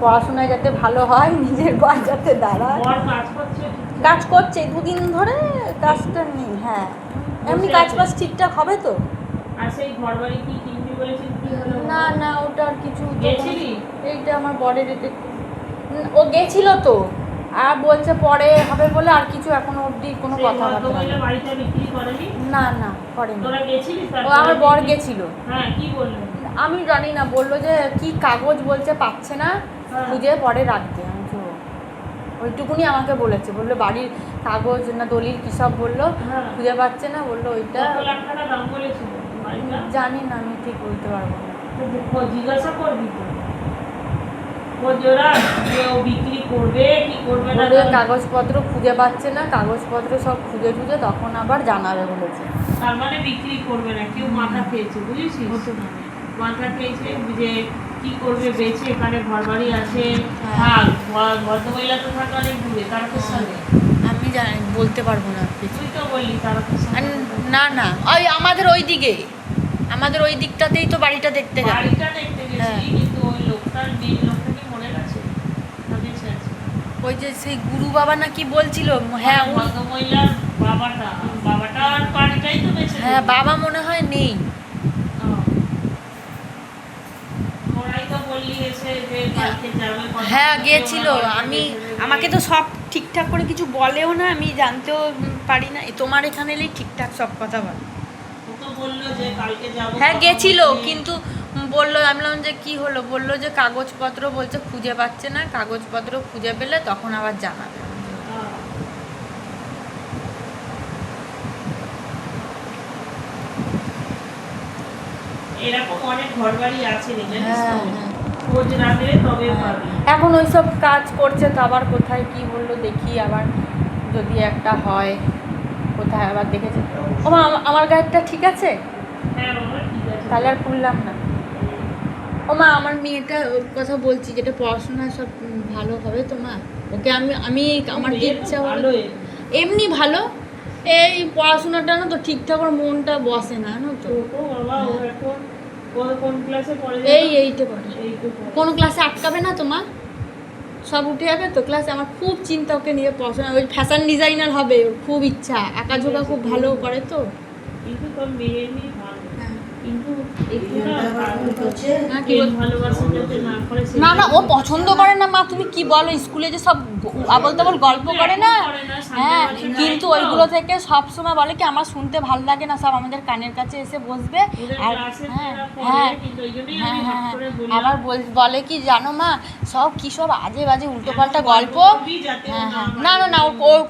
পড়াশোনায় যাতে ভালো হয়, নিজের পায়ে যাতে দাঁড়ায়। বর কাজ করছে কাজ করছে, দুদিন ধরে কাজটা নেই। হ্যাঁ, এমনি কাজ বাজ ঠিকঠাক হবে তো? আর সেই ঘর বাড়ি কি কিনবি বলেছিস, কি হলো? না না, ওটা আর কিছু তো- গেছিলি? এইটা আমার বরের ও গেছিল তো, আর বলছে পরে হবে বলে, আর কিছু এখনো অবধি কোনো সেই কথাবার্তা ভদ্রমহিলা নেই। বাড়িটা বিক্রি করেনি? না না, করেনি। তোরা গেছিলিস? ও আমার বর গেছিল। হ্যাঁ, কি বললো? আমি জানি না, বললো যে কি কাগজ বলছে পাচ্ছে না, হ্যাঁ। খুঁজে পরে রাখতে। আমি তো ওইটুকুনি আমাকে বলেছে, বললো বাড়ির কাগজ না দলিল কী সব বললো, হ্যাঁ। খুঁজে পাচ্ছে না, বললো ওইটা। কত লাখ টাকা দাম বলেছিল বাড়িটা? জানি না, আমি ঠিক বলতে পারবো না। তো জিজ্ঞাসা করবি তো ওরা যে ও বিক্রি করবে কি করবে না। বললো কাগজপত্র খুঁজে পাচ্ছে না, কাগজপত্র সব খুঁজে খুঁজে তখন আবার জানাবে বলেছে। তার মানে বিক্রি করবে না, কেউ মাথা খেয়েছে বুঝেছিস? হতে পারে। মাথা খেয়েছে যে কি করবে, বেঁচে এখানে ঘর বাড়ি আছে, হ্যাঁ। থাক। ভদ্রমহিলা তো থাকে অনেক দূরে, তারকের সাথে। আমি জানি, বলতে পারবো না কিছু। তুই তো বললি তারকের সাথে। না না, ওই আমাদের ওই দিকে, আমাদের ওই দিকটাতেই তো বাড়িটা দেখতে গেল। বাড়িটা দেখতে গেছি, হ্যাঁ। কিন্তু ওই লোকটার মেয়ে লোকটা কি মনে গেছে? না বেঁচে আছে? ওই যে সেই গুরু বাবা না কি বলছিল, হ্যাঁ ভদ্রমহিলার বাবাটার বাড়িটাই তো বেঁচে হ্যাঁ, বাবা মনে হয় নেই। ওরাই তো বললি এসে যে কালকে যাবে কথা হ্যাঁ বলতে, গিয়েছিল। ওরা বাড়িটা আমি বেঁচে দেবে। আমাকে তো সব ঠিকঠাক করে কিছু বলেও না, আমি জানতেও পারি না। তোমার এখানে এলেই ঠিকঠাক সব কথা বলে। ও তো বললো যে কালকে যাবো হ্যাঁ কথা গেছিল, বলতে। কিন্তু বললো, আমি বললাম যে কী হলো, বললো যে কাগজপত্র বলছে খুঁজে পাচ্ছে না, কাগজপত্র খুঁজে পেলে তখন আবার জানাবে। হ্যাঁ। এরকম অনেক ঘর বাড়ি আছে রে, জানিস তো? হ্যাঁ, হ্যাঁ। খোঁজ রাখলে তবে পাবি। এখন ওই সব কাজ করছে তো, আবার কোথায় কি বললো দেখি, আবার যদি একটা হয় কোথায় আবার দেখেছে। ও মা, আমার গায়েরটা ঠিক আছে? হ্যাঁ বাবা, ঠিক আছে। তাহলে আর খুললাম না। ও মা, আমার মেয়েটা ওর কথা বলছি, যেটা পড়াশোনা সব ভালো হবে তো মা? ওকে আমি আমার কি মেয়ে তো ইচ্ছা হলো, ভালোই। এমনি ভালো, এই পড়াশোনাটা না তো ঠিকঠাক ওর মনটা বসে না, জানো তো। ছোট বাবা, ও এখন কোন ক্লাসে পড়ে? এইটে পড়ে। এইটে পড়ে। কোনো ক্লাসে আটকাবে না তো মা? সব উঠে যাবে তো ক্লাসে? আমার খুব চিন্তা ওকে নিয়ে, পড়াশোনা, ওই ফ্যাশন ডিজাইনার হবে, ওর খুব ইচ্ছা, আঁকাঝোঁকা খুব ভালো করে তো। কিন্তু তোর মেয়ে এমনি ভালো, হ্যাঁ। কিন্তু একটু না হ্যাঁ, কি প্রেম বল- ভালোবাসা যাতে না করে সেটা- না না, ও পছন্দ করে না মা, তুমি কি বলো, স্কুলে যে সব আবল তাবল গল্প করে না, হ্যাঁ, কিন্তু ওইগুলো থেকে সব সময় বলে কি আমার শুনতে ভালো লাগে না, সব আমাদের কানের কাছে এসে বসবে। ওদের আর ক্লাসে হ্যাঁ যারা পড়ে, হ্যাঁ কিন্তু ওই জন্যই হ্যাঁ আমি হ্যাঁ হট করে বললাম। আবার বলে কি জানো মা, সব কি সব আজে বাজে উল্টো পাল্টা গল্প। বলবি যাতে ও হ্যাঁ না হ্যাঁ, হয়। না না না,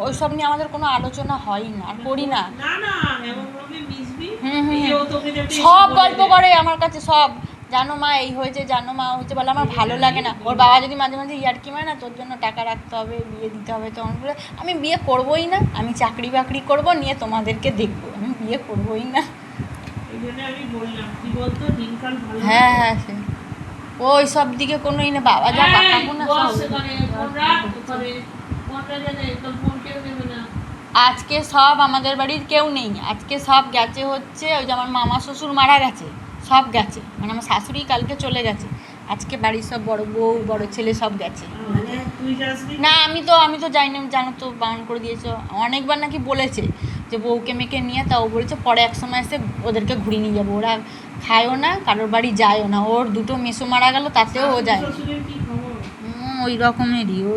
ওইসব নিয়ে আমাদের কোনো আলোচনা হয় না, আর করি না। না না, এমন ভাবে মিশবি হুম, হুম, এই যে ও তোকে যাতে এসে সব বলে গল্প দেয়। করে আমার কাছে, সব জানো মা এই হয়েছে, জানো মা হয়েছে, বলে আমার ভালো লাগে না। ওর বাবা যদি মাঝে মাঝে ইয়ার্কি মারে না, তোর জন্য টাকা রাখতে হবে, বিয়ে দিতে হবে, তখন বলে আমি বিয়ে করবোই না, আমি চাকরি বাকরি করবো, নিয়ে তোমাদেরকে দেখবো, আমি বিয়ে করবোই না। এই জন্য আমি বললাম কি বলতো, দিনকাল ভালো না। হ্যাঁ হ্যাঁ, সে ওই সব দিকে কোনো ই না, বাবা যা এই, কাকাবো না বস সব। এখানে, ফোন রাখ ওখানে, ফোনটা জানে, তোর ফোন কেউ নেবে না। আজকে সব আমাদের বাড়ির কেউ নেই, আজকে সব গেছে হচ্ছে ওই যে আমার মামা শ্বশুর মারা গেছে, সব গেছে, মানে আমার শাশুড়ি কালকে চলে গেছে, আজকে বাড়ির সব বড় বউ বড় ছেলে সব গেছে। মানে তুই যাসনি? না আমি তো যাইনি, জানো তো বারণ করে দিয়েছো, অনেকবার নাকি বলেছে যে বউকে মেয়েকে নিয়ে, তা ও বলেছে পরে এক সময় এসে ওদেরকে ঘুরিয়ে নিয়ে যাবো, ওরা খায়ও না, কারোর বাড়ি যায়ও না, ওর দুটো মেসো মারা গেল তাতেও ও যায় না। শ্বশুরের কি খবর? ওই রকমেরই, ও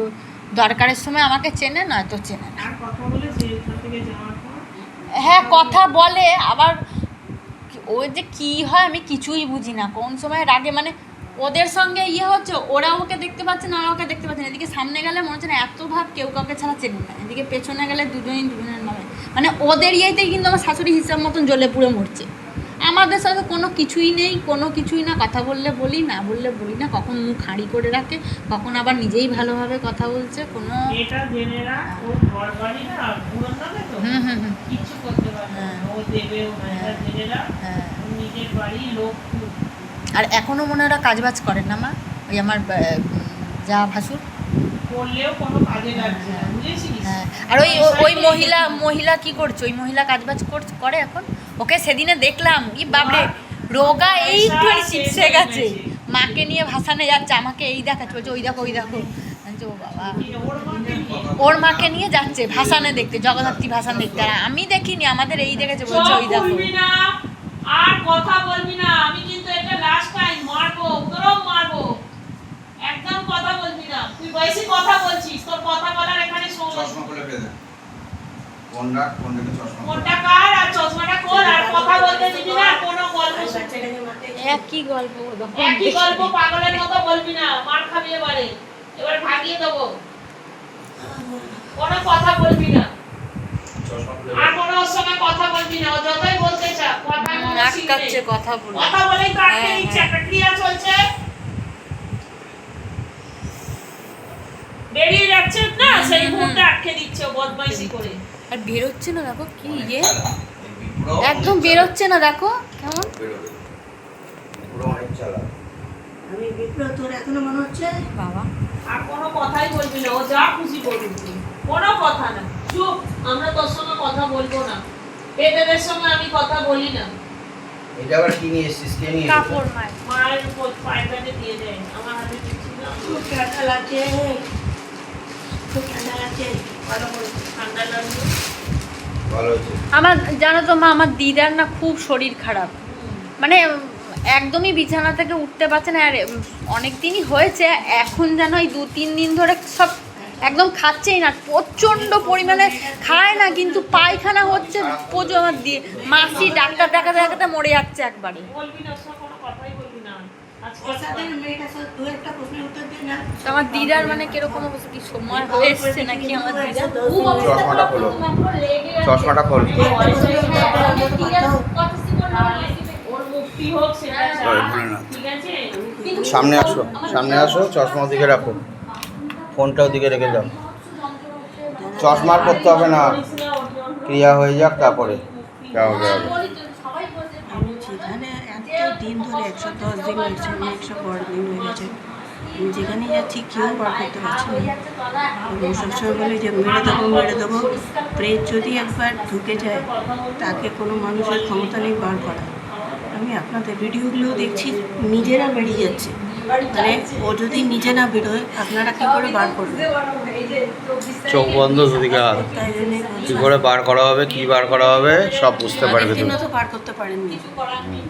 দরকারের সময় আমাকে চেনে, নয়তো চেনে না। আর কথা বলে সেখান থেকে যাওয়ার পর হ্যাঁ কথা বলে, আবার ওই যে কি হয় আমি কিছুই বুঝি না, কোন সময় রাগে, মানে ওদের সঙ্গে ইয়ে হচ্ছে, ওরা ওকে দেখতে পাচ্ছে না, ওরা ওকে দেখতে পাচ্ছে না, এদিকে সামনে গেলে মনে হচ্ছে না এত ভাব কেউ কাউকে ছাড়া চেনে না, এদিকে পেছনে গেলে দুজনেই দুজনের নামে, মানে ওদের ইয়েতেই কিন্তু আমার শাশুড়ি হিসাব মতন জ্বলে পুড়ে মরছে। আমাদের সাথে কোনো কিছুই নেই, কোনো কিছুই না, কথা বললে বলি, না বললে বলি না, কখন মুখ হাঁড়ি করে রাখে, কখন আবার নিজেই ভালোভাবে কথা বলছে, কোনো এটা জেনে রাখ, ও ঘর বাড়ি না পুরন নামে তো হুম হুম হুম কিচ্ছু করতে পারবে না, ও দেবেও না, এটা জেনে রাখ। হ্যাঁ। ও নিজের বাড়ি লোক খুব। আর এখনও মনে হয় ওরা কাজবাজ করেন না মা, ওই আমার যা ভাসুর। করলেও কোনো কাজে লাগছে না, বুঝেছিস? হ্যাঁ, আর ওই মহিলা কি করছে, ওই মহিলা কাজবাজ করে এখন, ওকে সেদিনে দেখলাম, ই বাবরে রোগা এই একটু চিপসে গেছে, মাকে নিয়ে ভাসানে যাচ্ছে, আমাকে এই দেখাচ্ছে, বলছে ওই দেখো ওই দেখো। আমি বলছি, ও বাবা, ওর মাকে নিয়ে যাচ্ছে ভাসানে দেখতে, জগদ্ধাত্রী ভাসান দেখতে, আর আমি দেখিনি, আমাদের এই দেখেছে, বলছে ওই দেখো। বলবি না আর কথা বলবি না, আমি কিন্তু এটা লাস্ট টাইম মারবো, গরম মারবো, একদম কথা বলবি না, তুই বেশি কথা বলছিস, তোর কথা বলার এখানে সময়। চশমা খুলে ফেলে কোনটা কোনটাকে চশমা কোনটা কার আর চশমাটা কোর, আর কথা বলতে দিবি না, কোনো গল্প শুনতে একই গল্প, একই গল্প পাগলের মতো বলবি না, মার খাবি এবারে, এবার ভাগিয়ে দেবো, কোনো কথা বলবি না, চশমা খুলে আর কোনো ওর সঙ্গে কথা বলবি না, ও যতই বলতে চা কথা আটকাচ্ছে কথা বলে। কথা বলেই তো আটকে হ্যাঁ, দিচ্ছে, হ্যাঁ। একটা ক্রিয়া চলছে, বেরিয়ে যাচ্ছে না, সেই মুহূর্তে আটকে দিচ্ছে ও বদমাইশি করে। আর বেরোচ্ছে না, দেখো কি ইয়ে, একদম বেরোচ্ছে না, দেখো কেমন। পুরো অনেক চালা আমি বিপ্লব, তোর এখনো মনে হচ্ছে বাবা, আর কোনো কথাই বলবি না, ও যা খুশি করবি, কোনো কথা না, চুপ, আমরা তোর সঙ্গে কথা বলবো না, পেটেদের সঙ্গে আমি কথা বলি না। এটা আবার কি নিয়ে এসেছিস, কে নিয়ে কাপড় মায়ের। মায়ের উপর পায়খানে দিয়ে দেয়, আমার হাতে দিচ্ছি না, খুব ঠান্ডা লাগছে, খুব ঠান্ডা লাগছে, ভালো করে। ঠান্ডা লাগবে। ভালো হয়েছে। আমার জানো তো মা, আমার দিদার না খুব শরীর খারাপ, মানে একদমই বিছানা থেকে উঠতে পারছে না, আর অনেক দিনই হয়েছে, এখন যেন এই 2-3 দিন ধরে সব একদম খাচ্ছেই না, প্রচণ্ড পরিমাণে খায় না, কিন্তু পায়খানা হচ্ছে প্রচুর। আমার মাসি ডাক্তার দেখাতে দেখাতে মরে যাচ্ছে একবারে। বলবি না, ওর সঙ্গে কোনো কথাই বলবি না আজকে। ওর সাথে মেয়েটার সাথে দু একটা প্রশ্নের উত্তর দিয়ে না। তো আমার দিদার মানে কিরকম অবস্থা, কি সময় হয়ে এসছে নাকি আমার দিদার? খুব অবস্থা চশমাটা খারাপ, খোলো। তোমার পুরো লেগে গেছে। চশমাটা খোল। ওর মুক্তি হোক সেটা চাই, ঠিক আছে? কিন্তু সামনে আসো, সামনে আসো, চশমা ওদিকে রাখো, ফোনটা ওদিকে রেখে দাও। চশমার করতে হবে না, ক্রিয়া হয়ে যাক তারপরে যা হবে হবে। আমি যেখানে এত দিন ধরে 110 দিন হয়েছে, 112 দিন হয়ে গেছে, আমি যেখানে যাচ্ছি কেউ বার করতে পারছি না। আমি সবসময় বলি যে মেরে দেবো, প্রেত যদি একবার ঢুকে যায় তাকে কোনো মানুষের ক্ষমতা নেই বার করা। আমি আপনাদের ভিডিওগুলো দেখছি, নিজেরা বেরিয়ে যাচ্ছে, মানে ও যদি নিজে না বেরোয় আপনারা কী করে বার করবেন? চোখ বন্ধ ওদিকে হাত, তাই জন্যে কি করে বার করা হবে, কি বার করা হবে সব বুঝতে পারবে তুমি। আগের দিনও তো বার করতে পারেননি। কিছু করার নেই।